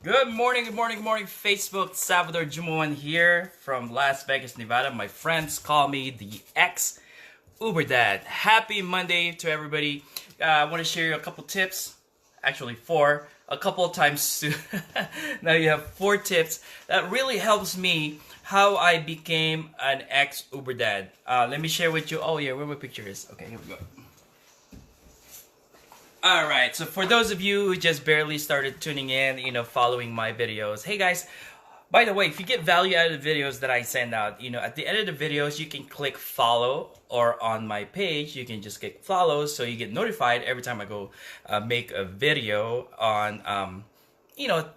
Good morning, good morning, good morning, Facebook. Salvador Jumoan here from Las Vegas, Nevada. My friends call me the exUberDad. Happy Monday to everybody. I want to share you a couple tips, actually four, a couple of times soon. Now you have 4 tips that really helps me how I became an exUberDad. Let me share with you. Oh yeah, where my picture is. Okay, here we go. Alright, so for those of you who just barely started tuning in, following my videos, hey guys, by the way, if you get value out of the videos that I send out, at the end of the videos, you can click follow, or on my page, you can just click follow so you get notified every time I go make a video on,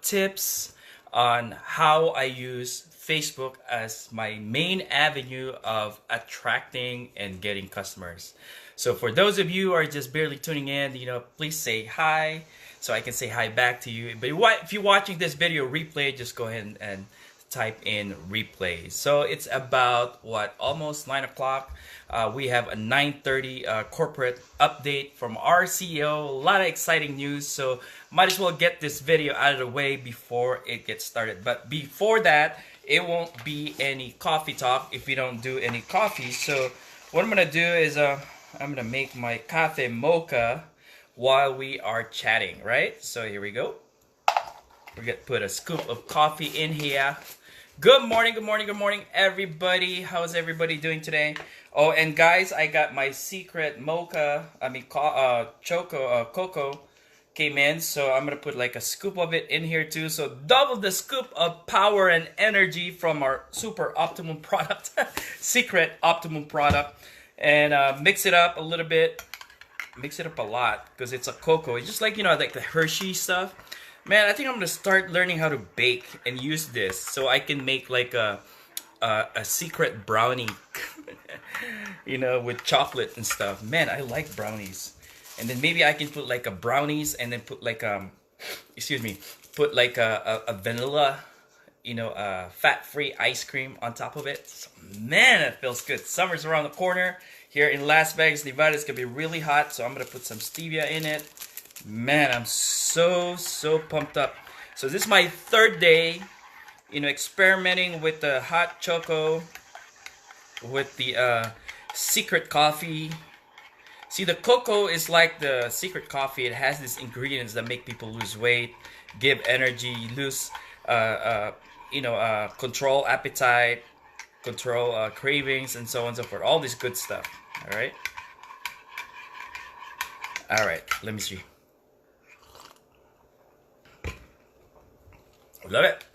tips on how I use Facebook as my main avenue of attracting and getting customers. So for those of you who are just barely tuning in, please say hi so I can say hi back to you. But if you're watching this video replay, just go ahead and type in replay. So it's about, almost 9 o'clock. We have a 9:30 corporate update from our CEO. A lot of exciting news. So might as well get this video out of the way before it gets started. But before that, it won't be any coffee talk if we don't do any coffee. So what I'm going to do is I'm going to make my cafe mocha while we are chatting, right? So here we go. We're going to put a scoop of coffee in here. Good morning, good morning, good morning, everybody. How's everybody doing today? Oh, and guys, I got my secret mocha, cocoa came in. So I'm going to put like a scoop of it in here too. So double the scoop of power and energy from our super optimum product, secret optimum product. And mix it up a little bit. Mix it up a lot because it's a cocoa. It's just like, like the Hershey stuff. Man, I think I'm going to start learning how to bake and use this so I can make like a secret brownie, with chocolate and stuff. Man, I like brownies. And then maybe I can put like a brownies and then put like, put like a vanilla, fat-free ice cream on top of it. So, man, it feels good. Summer's around the corner. Here in Las Vegas, Nevada, it's going to be really hot, so I'm going to put some stevia in it. Man, I'm so pumped up. So this is my 3rd day, experimenting with the hot choco, with the secret coffee. See, the cocoa is like the secret coffee. It has these ingredients that make people lose weight, give energy, lose control appetite, control cravings, and so on and so forth. All this good stuff. All right, let me see. Love it.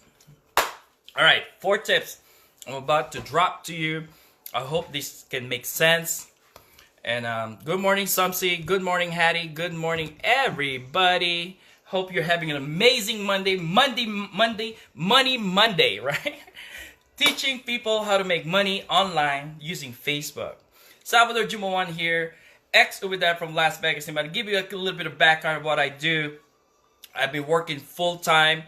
All right, 4 tips I'm about to drop to you. I hope this can make sense. And good morning, Sumsy. Good morning, Hattie. Good morning, everybody. Hope you're having an amazing Monday, Money Monday, right? Teaching people how to make money online using Facebook. Salvador Jumoan here, exUberDad from Las Vegas. I'm going to give you a little bit of background of what I do. I've been working full-time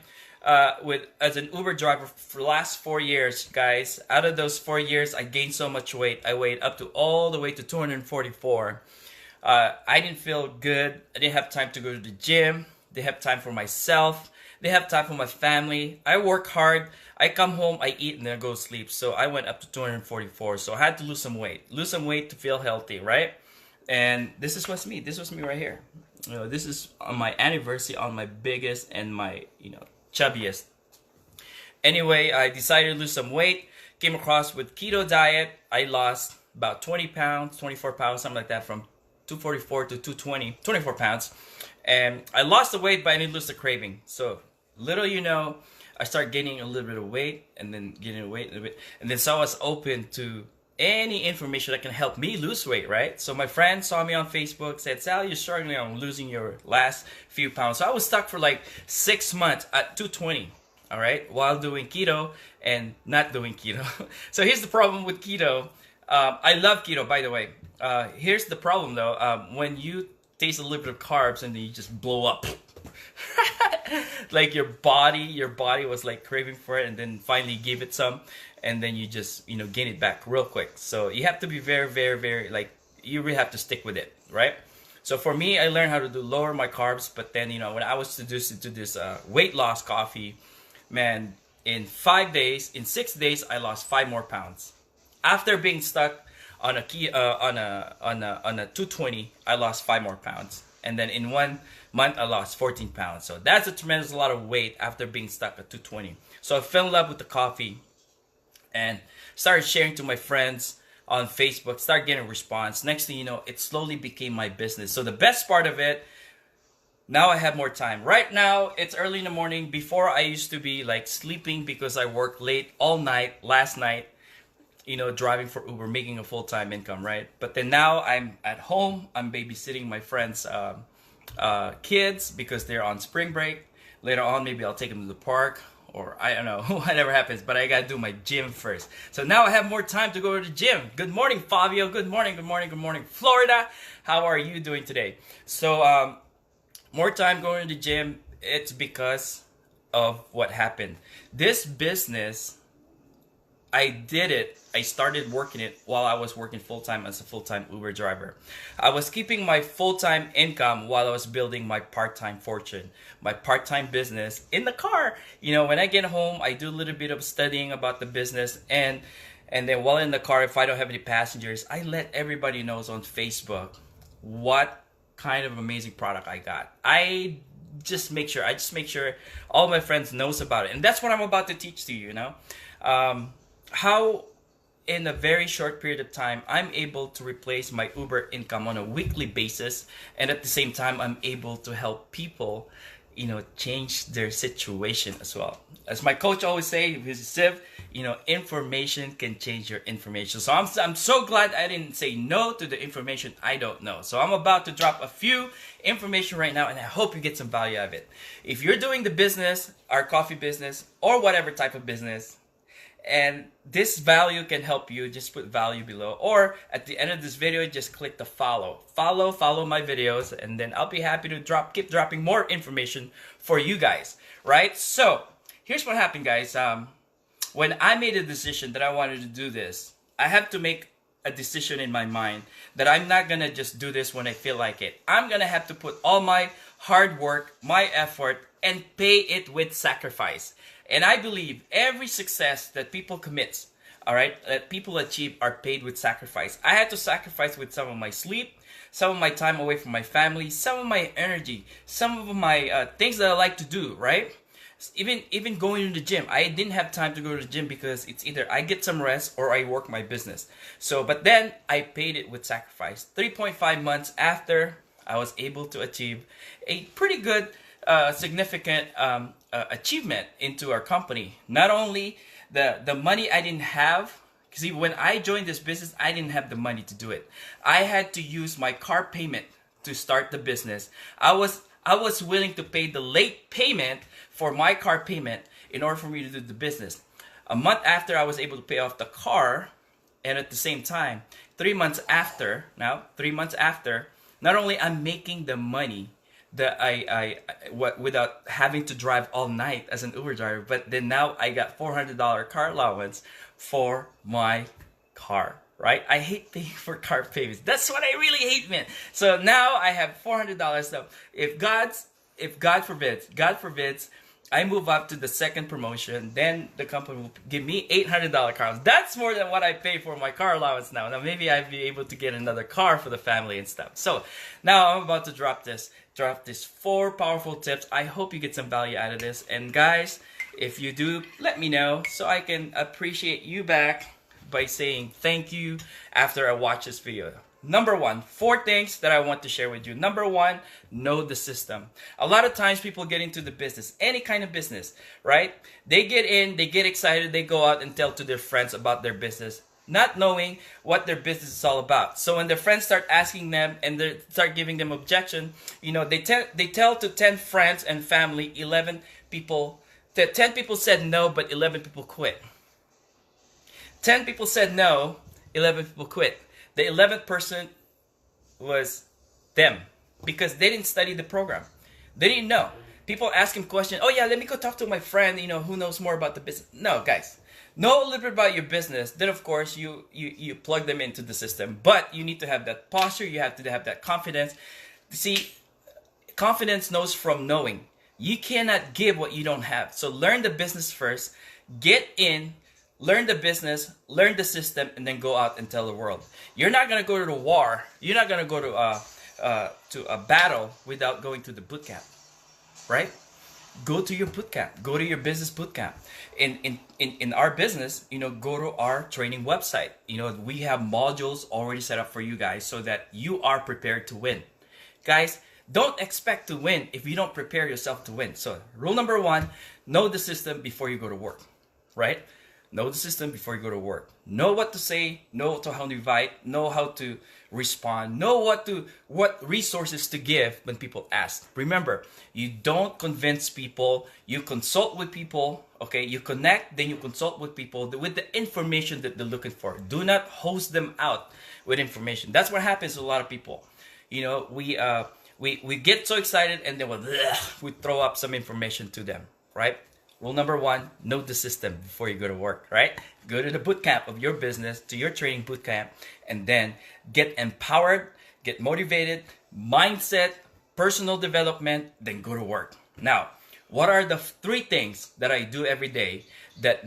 as an Uber driver for the last 4 years, guys. Out of those 4 years, I gained so much weight. I weighed up to all the way to 244. I didn't feel good. I didn't have time to go to the gym. Didn't have time for myself. They have time for my family. I work hard. I come home, I eat, and then I go to sleep. So I went up to 244. So I had to lose some weight. Lose some weight to feel healthy, right? And this was me. This was me right here. This is on my anniversary, on my biggest and my, chubbiest. Anyway, I decided to lose some weight. Came across with keto diet. I lost about 20 pounds, 24 pounds, something like that, from 244 to 220, 24 pounds. And I lost the weight, but I didn't lose the craving. So little I started gaining a little bit of weight, and then gaining weight a little bit. And then so I was open to any information that can help me lose weight, right? So my friend saw me on Facebook, said, Sal, you're struggling on losing your last few pounds. So I was stuck for like 6 months at 220, all right, while doing keto and not doing keto. So here's the problem with keto. I love keto, by the way. Here's the problem, though. When you taste a little bit of carbs and then you just blow up. Like your body was like craving for it, and then finally give it some, and then you just gain it back real quick. So you have to be very, very, very, like, you really have to stick with it, right? So for me, I learned how to lower my carbs. But then, when I was introduced into this weight loss coffee, man, in 5 days, in 6 days, I lost 5 more pounds. After being stuck on a 220, I lost 5 more pounds. And then in 1 month, I lost 14 pounds. So that's a tremendous lot of weight after being stuck at 220. So I fell in love with the coffee and started sharing to my friends on Facebook, started getting a response. Next thing you know, it slowly became my business. So the best part of it, now I have more time. Right now, it's early in the morning. Before, I used to be like sleeping because I worked late all night, last night, driving for Uber, making a full-time income, right? But then now I'm at home. I'm babysitting my friends' kids because they're on spring break. Later on, maybe I'll take them to the park, or I don't know, whatever happens. But I gotta do my gym first. So now I have more time to go to the gym. Good morning, Fabio. Good morning, good morning, good morning, Florida. How are you doing today? So more time going to the gym. It's because of what happened. This business, I started working it while I was working full-time as a full-time Uber driver. I was keeping my full-time income while I was building my part-time fortune, my part-time business in the car. When I get home, I do a little bit of studying about the business, and then while in the car, if I don't have any passengers, I let everybody know on Facebook what kind of amazing product I got. I just make sure all my friends knows about it. And that's what I'm about to teach to you, how in a very short period of time, I'm able to replace my Uber income on a weekly basis. And at the same time, I'm able to help people, change their situation as well. As my coach always say, Siv, information can change your information. So I'm so glad I didn't say no to the information I don't know. So I'm about to drop a few information right now, and I hope you get some value out of it. If you're doing the business, our coffee business, or whatever type of business, and this value can help you, just put value below, or at the end of this video, just click the follow my videos, and then I'll be happy to keep dropping more information for you guys, right? So here's what happened, guys. When I made a decision that I wanted to do this, I have to make a decision in my mind that I'm not gonna just do this when I feel like it. I'm gonna have to put all my hard work, my effort, and pay it with sacrifice. And I believe every success that people commit, all right, that people achieve are paid with sacrifice. I had to sacrifice with some of my sleep, some of my time away from my family, some of my energy, some of my things that I like to do, right? Even going to the gym. I didn't have time to go to the gym because it's either I get some rest or I work my business. So, but then I paid it with sacrifice. 3.5 months after, I was able to achieve a pretty good, significant achievement into our company. Not only the money I didn't have, see, when I joined this business, I didn't have the money to do it. I had to use my car payment to start the business. I was willing to pay the late payment for my car payment in order for me to do the business. A month after, I was able to pay off the car, and at the same time, 3 months after, not only I'm making the money that without having to drive all night as an Uber driver, but then now I got $400 car allowance for my car, right? I hate paying for car payments. That's what I really hate, man. So now I have $400. So if God forbids, I move up to the second promotion, then the company will give me $800 car allowance. That's more than what I pay for my car allowance now. Now maybe I'd be able to get another car for the family and stuff. So now I'm about to drop this 4 powerful tips. I hope you get some value out of this. And guys, if you do, let me know so I can appreciate you back by saying thank you after I watch this video. Number 1, 4 things that I want to share with you. Number 1, know the system. A lot of times people get into the business, any kind of business, right? They get in, they get excited, they go out and tell to their friends about their business, not knowing what their business is all about. So when their friends start asking them and they start giving them objection, they tell to 10 friends and family, 11 people, 10 people said no, but 11 people quit. 10 people said no, 11 people quit. The 11th person was them because they didn't study the program. They didn't know. People ask him questions. Oh yeah, let me go talk to my friend, who knows more about the business. No, guys. Know a little bit about your business. Then of course you plug them into the system. But you need to have that posture. You have to have that confidence. See, confidence knows from knowing. You cannot give what you don't have. So learn the business first, get in, learn the business, learn the system, and then go out and tell the world. You're not gonna go to the war. You're not gonna go to a battle without going to the boot camp, right? Go to your boot camp. Go to your business boot camp. In our business, go to our training website. We have modules already set up for you guys so that you are prepared to win. Guys, don't expect to win if you don't prepare yourself to win. So rule number 1, know the system before you go to work, right? Know the system before you go to work. Know what to say, know how to invite, know how to respond, know what resources to give when people ask. Remember, you don't convince people, you consult with people, okay? You connect, then you consult with people with the information that they're looking for. Do not hose them out with information. That's what happens to a lot of people. We get so excited and then we throw up some information to them, right? Rule number 1, know the system before you go to work, right? Go to the boot camp of your business, to your training boot camp, and then get empowered, get motivated, mindset, personal development, then go to work. Now, what are the 3 things that I do every day that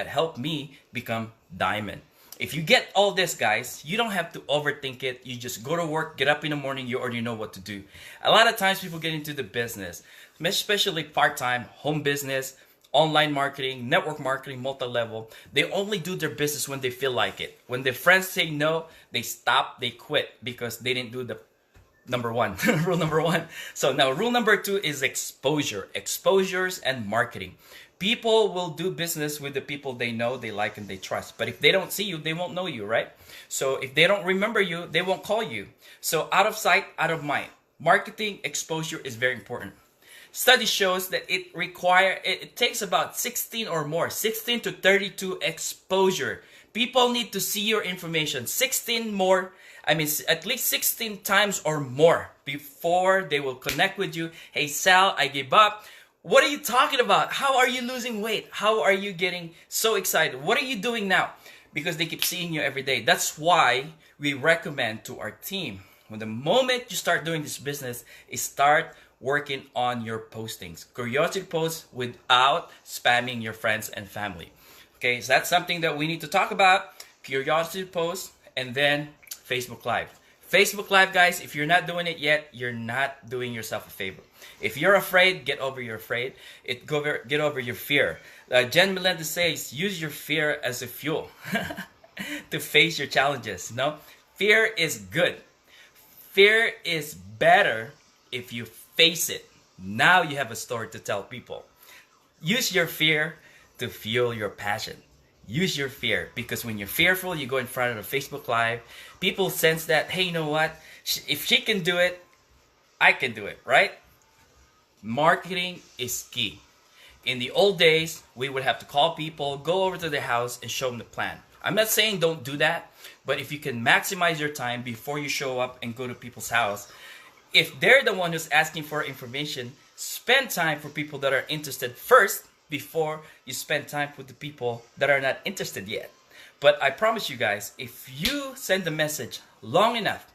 help me become diamond? If you get all this, guys, you don't have to overthink it. You just go to work, get up in the morning, you already know what to do. A lot of times people get into the business, especially part-time, home business, online marketing, network marketing, multi-level. They only do their business when they feel like it. When their friends say no, they stop, they quit because they didn't do the number 1, rule number 1. So now rule number 2 is exposure, exposures and marketing. People will do business with the people they know, they like, and they trust. But if they don't see you, they won't know you, right? So if they don't remember you, they won't call you. So out of sight, out of mind. Marketing exposure is very important. Study shows that it takes about 16 or more, 16 to 32 exposure. People need to see your information at least 16 times or more before they will connect with you. Hey, Sal, I gave up. What are you talking about? How are you losing weight? How are you getting so excited? What are you doing now? Because they keep seeing you every day. That's why we recommend to our team, when the moment you start doing this business, is start working on your postings. Curiosity posts without spamming your friends and family. Okay, so that's something that we need to talk about. Curiosity posts, and then Facebook Live. Facebook Live, guys, if you're not doing it yet, you're not doing yourself a favor. If you're afraid, get over your afraid. Get over your fear. Jen Melendez says, use your fear as a fuel to face your challenges. No, fear is good. Fear is better if you face it. Now you have a story to tell people. Use your fear to fuel your passion. Use your fear, because when you're fearful, you go in front of a Facebook Live. People sense that, hey, you know what? If she can do it, I can do it, right? Marketing is key. In the old days, we would have to call people, go over to their house, and show them the plan. I'm not saying don't do that, but if you can maximize your time before you show up and go to people's house, if they're the one who's asking for information, spend time for people that are interested first before you spend time with the people that are not interested yet. But I promise you guys, if you send the message long enough,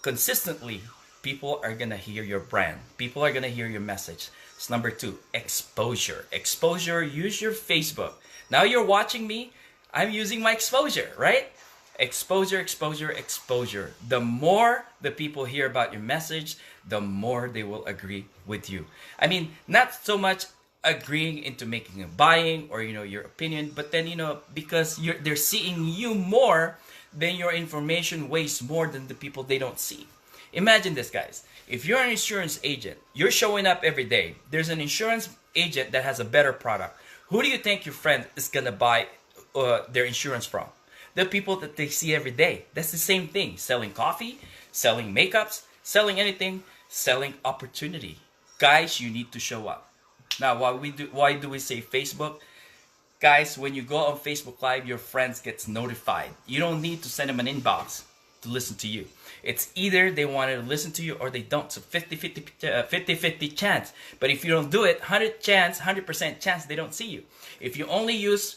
consistently, people are gonna hear your brand. People are gonna hear your message. It's number 2, exposure. Exposure, use your Facebook. Now you're watching me, I'm using my exposure, right? Exposure, exposure, exposure. The more the people hear about your message, the more they will agree with you. I mean, not so much agreeing into making a buying or your opinion, but then because they're seeing you more, then your information weighs more than the people they don't see. Imagine this, guys. If you're an insurance agent, you're showing up every day. There's an insurance agent that has a better product. Who do you think your friend is gonna buy their insurance from? The people that they see every day. That's the same thing. Selling coffee, selling makeups, selling anything, selling opportunity. Guys, you need to show up. Now, why do we say Facebook? Guys, when you go on Facebook Live, your friends gets notified. You don't need to send them an inbox to listen to you. It's either they want to listen to you or they don't. So 50-50 chance. But if you don't do it, 100% chance they don't see you. If you only use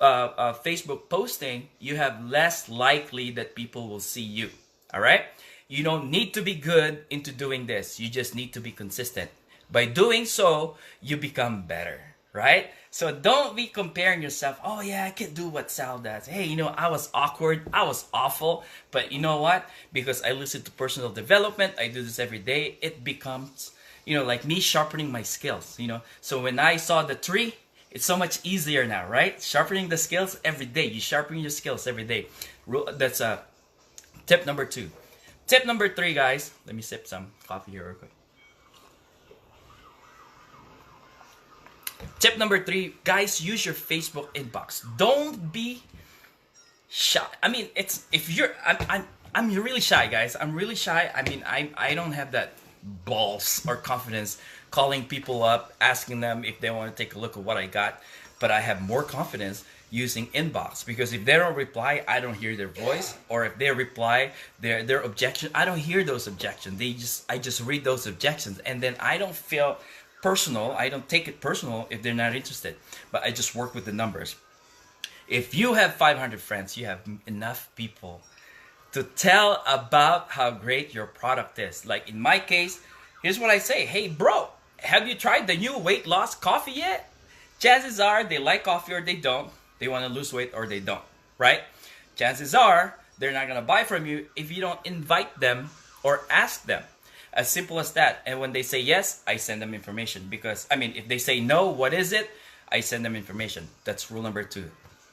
Facebook posting, you have less likely that people will see you. All right? You don't need to be good into doing this. You just need to be consistent. By doing so, you become better, right? So don't be comparing yourself. Oh yeah, I can do what Sal does. Hey, you know, I was awkward. I was awful. But you know what? Because I listen to personal development, I do this every day. It becomes, you know, like me sharpening my skills, you know. So when I saw the tree, it's so much easier now, right? Sharpening the skills every day. You sharpen your skills every day. That's tip number 2. Tip number 3, guys. Let me sip some coffee here real quick. Tip number 3, guys, use your Facebook inbox. Don't be shy. I mean, it's if you're I'm really shy, guys. I'm really shy. I mean, I don't have that balls or confidence calling people up, asking them if they want to take a look at what I got. But I have more confidence using inbox, because if they don't reply, I don't hear their voice, or if they reply their objection, I don't hear those objections. I just read those objections, and then I don't feel personal. I don't take it personal if they're not interested, but I just work with the numbers. If you have 500 friends, you have enough people to tell about how great your product is. Like in my case, here's what I say. Hey bro, have you tried the new weight loss coffee yet? Chances are they like coffee or they don't. They want to lose weight or they don't, right? Chances are they're not going to buy from you if you don't invite them or ask them. As simple as that. And when they say yes, I send them information. Because, I mean, if they say no, what is it? I send them information. That's rule number 2.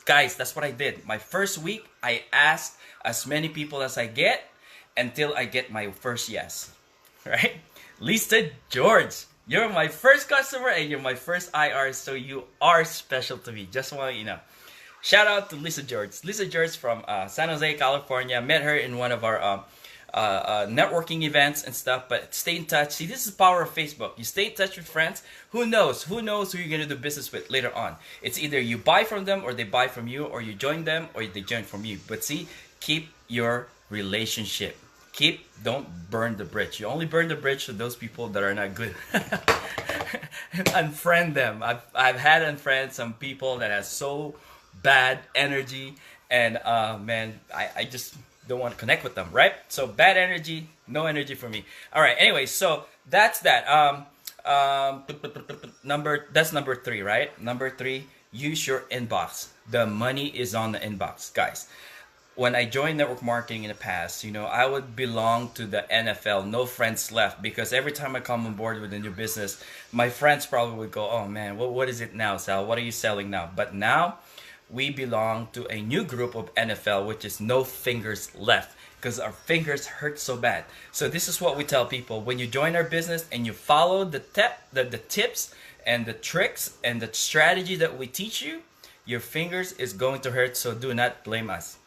Guys, that's what I did. My first week, I asked as many people as I get until I get my first yes. Right? Lisa George, you're my first customer and you're my first IR, so you are special to me. Just want you know. Shout out to Lisa George. Lisa George from San Jose, California. Met her in one of our networking events and stuff, but stay in touch. See, this is the power of Facebook. You stay in touch with friends. Who knows who you're going to do business with later on. It's either you buy from them or they buy from you, or you join them or they join from you. But see, keep your relationship. Don't burn the bridge. You only burn the bridge to those people that are not good. Unfriend them. I've had unfriend some people that has so bad energy, and man, I just don't want to connect with them, right? So bad energy, no energy for me. All right. Anyway, so that's that. That's number 3, right? Number 3, use your inbox. The money is on the inbox, guys. When I joined network marketing in the past, you know, I would belong to the NFL, no friends left, because every time I come on board with a new business, my friends probably would go, oh man, what is it now, Sal? What are you selling now? But now we belong to a new group of NFL, which is no fingers left, because our fingers hurt so bad. So this is what we tell people. When you join our business and you follow the tips and the tricks and the strategy that we teach you, your fingers is going to hurt, so do not blame us.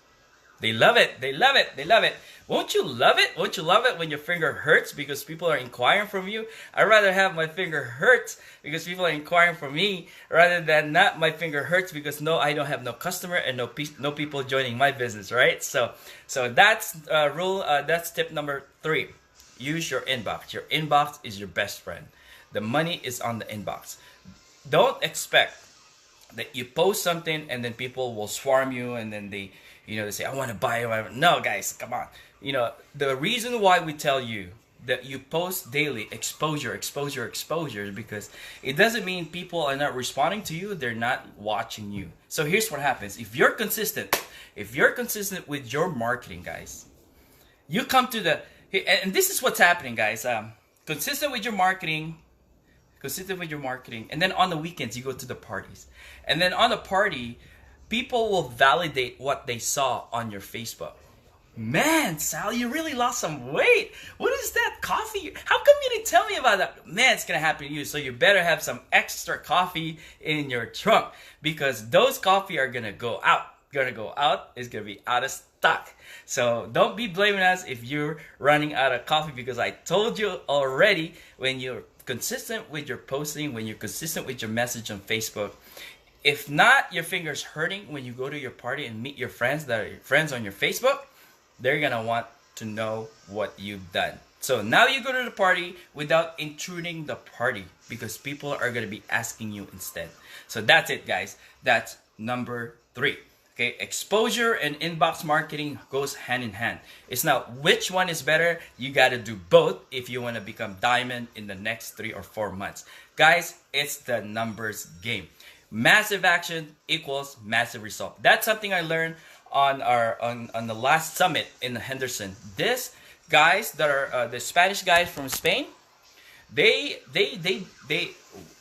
They love it. They love it. They love it. Won't you love it? Won't you love it when your finger hurts because people are inquiring from you? I'd rather have my finger hurts because people are inquiring from me rather than not my finger hurts because I don't have no customer and no people joining my business, right? So that's that's tip number 3. Use your inbox. Your inbox is your best friend. The money is on the inbox. Don't expect that you post something and then people will swarm you and then they say, I want to buy it. No, guys, come on. The reason why we tell you that you post daily exposure is because it doesn't mean people are not responding to you. They're not watching you. So here's what happens. If you're consistent with your marketing, guys, you come to and this is what's happening, guys. Consistent with your marketing, and then on the weekends, you go to the parties. And then on the party, people will validate what they saw on your Facebook. Man, Sal, you really lost some weight. What is that coffee? How come you didn't tell me about that? Man, it's going to happen to you. So you better have some extra coffee in your trunk because those coffee are going to go out. It's going to be out of stock. So don't be blaming us if you're running out of coffee because I told you already, when you're consistent with your posting, when you're consistent with your message on Facebook, if not your fingers hurting when you go to your party and meet your friends that are your friends on your Facebook, they're going to want to know what you've done. So now you go to the party without intruding the party because people are going to be asking you instead. So that's it, guys. That's number 3. Okay, exposure and inbox marketing goes hand in hand. It's not which one is better. You got to do both if you want to become diamond in the next 3 or 4 months. Guys, it's the numbers game. Massive action equals massive result. That's something I learned on the last summit in Henderson. This guys that are the Spanish guys from Spain, they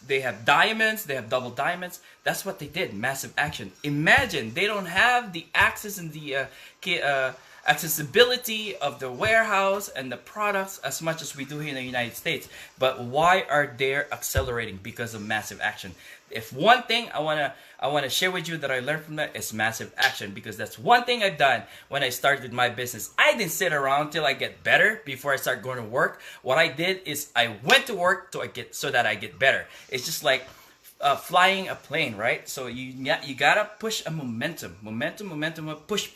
have diamonds, they have double diamonds. That's what they did. Massive action. Imagine they don't have the access and the accessibility of the warehouse and the products as much as we do here in the United States. But why are they accelerating? Because of massive action. If one thing I wanna share with you that I learned from that is massive action, because that's one thing I've done when I started my business. I didn't sit around till I get better before I start going to work. What I did is I went to work so that I get better. It's just like flying a plane, right? So you gotta push a momentum, push,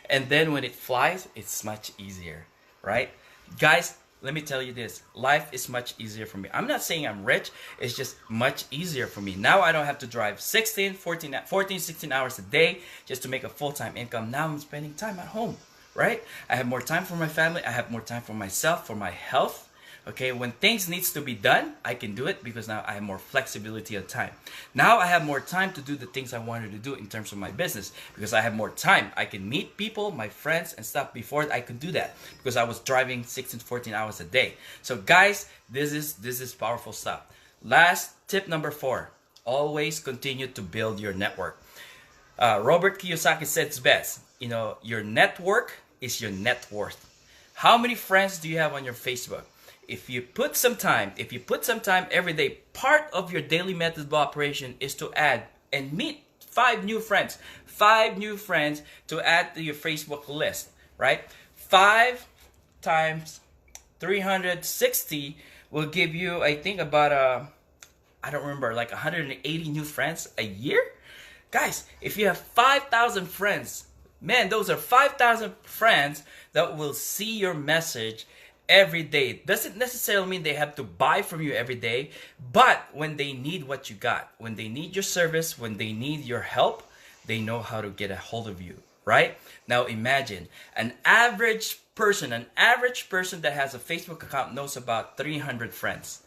and then when it flies, it's much easier, right? Guys, let me tell you this, life is much easier for me. I'm not saying I'm rich, it's just much easier for me. Now I don't have to drive 16 hours a day just to make a full-time income. Now I'm spending time at home, right? I have more time for my family, I have more time for myself, for my health. Okay, when things needs to be done, I can do it because now I have more flexibility of time. Now I have more time to do the things I wanted to do in terms of my business because I have more time. I can meet people, my friends and stuff. Before I could do that because I was driving 16 to 14 hours a day. So guys, this is powerful stuff. Last tip number 4, always continue to build your network. Robert Kiyosaki says best, your network is your net worth. How many friends do you have on your Facebook? If you put some time every day, part of your daily method of operation is to add and meet 5 new friends. 5 new friends to add to your Facebook list, right? 5 times 360 will give you, I think, about I don't remember, like 180 new friends a year. Guys, if you have 5,000 friends, man, those are 5,000 friends that will see your message every day. Doesn't necessarily mean they have to buy from you every day, but when they need what you got, when they need your service, when they need your help, they know how to get a hold of you, right? Now imagine an average person that has a Facebook account knows about 300 friends.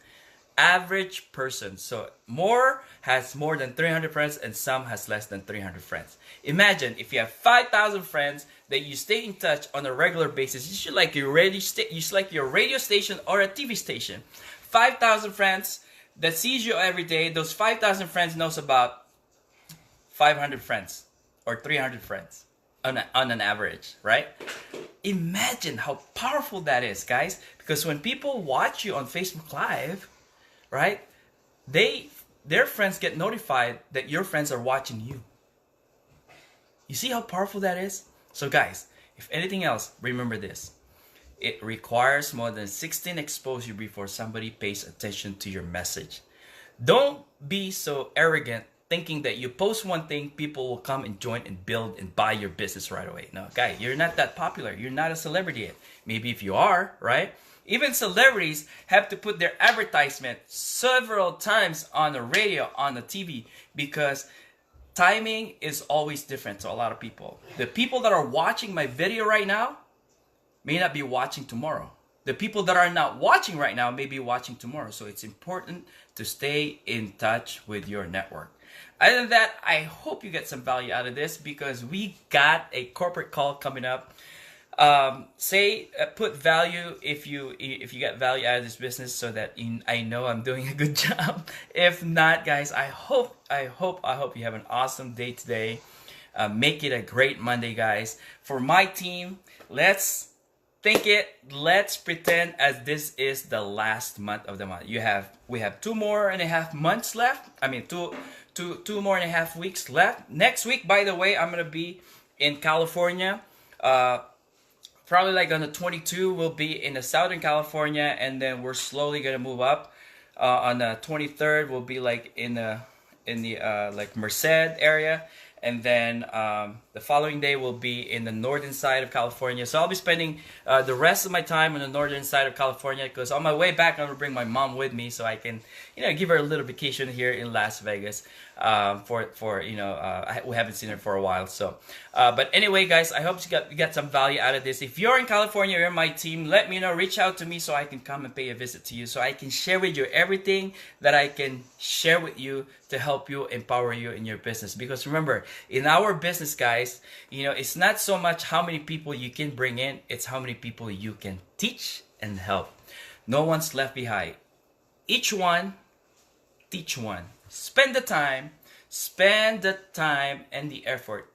Average person. So more has more than 300 friends and some has less than 300 friends. Imagine if you have 5,000 friends that you stay in touch on a regular basis. You should like your radio station or a TV station. 5,000 friends that sees you every day. Those 5,000 friends knows about 500 friends or 300 friends on an average, right? Imagine how powerful that is, guys. Because when people watch you on Facebook Live, right, their friends get notified that your friends are watching you. You see how powerful that is? So guys, if anything else, remember this. It requires more than 16 exposure before somebody pays attention to your message. Don't be so arrogant thinking that you post one thing, people will come and join and build and buy your business right away. No, guy, you're not that popular. You're not a celebrity yet. Maybe if you are, right? Even celebrities have to put their advertisement several times on the radio, on the TV, because timing is always different to a lot of people. The people that are watching my video right now may not be watching tomorrow. The people that are not watching right now may be watching tomorrow. So it's important to stay in touch with your network. Other than that, I hope you get some value out of this because we got a corporate call coming up. Put value if you get value out of this business so that I know I'm doing a good job. If not, guys, I hope you have an awesome day today. Make it a great Monday, guys. For my team, let's pretend as this is the last month of the month. We have 2.5 months left. I mean, 2.5 weeks left. Next week, by the way, I'm gonna be in California. Probably like on the 22, we'll be in the Southern California, and then we're slowly gonna move up. On the 23rd, we'll be like in the like Merced area, and then the following day will be in the northern side of California. So I'll be spending the rest of my time on the northern side of California, because on my way back I'm gonna bring my mom with me so I can, give her a little vacation here in Las Vegas. We haven't seen her for a while. So, but anyway, guys, I hope you got some value out of this. If you're in California, you're in my team, let me know. Reach out to me so I can come and pay a visit to you, so I can share with you everything that I can share with you to help you, empower you in your business. Because remember, in our business, guys, it's not so much how many people you can bring in, it's how many people you can teach and help. No one's left behind. Each one, teach one. Spend the time and the effort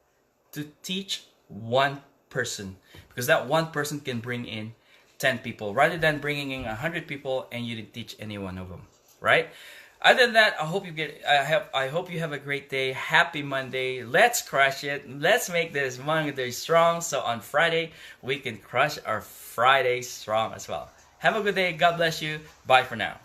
to teach one person, because that one person can bring in 10 people rather than bringing in 100 people and you didn't teach any one of them, right? Other than that, I hope you have a great day. Happy Monday. Let's crush it. Let's make this Monday strong, so on Friday we can crush our Friday strong as well. Have a good day. God bless you. Bye for now.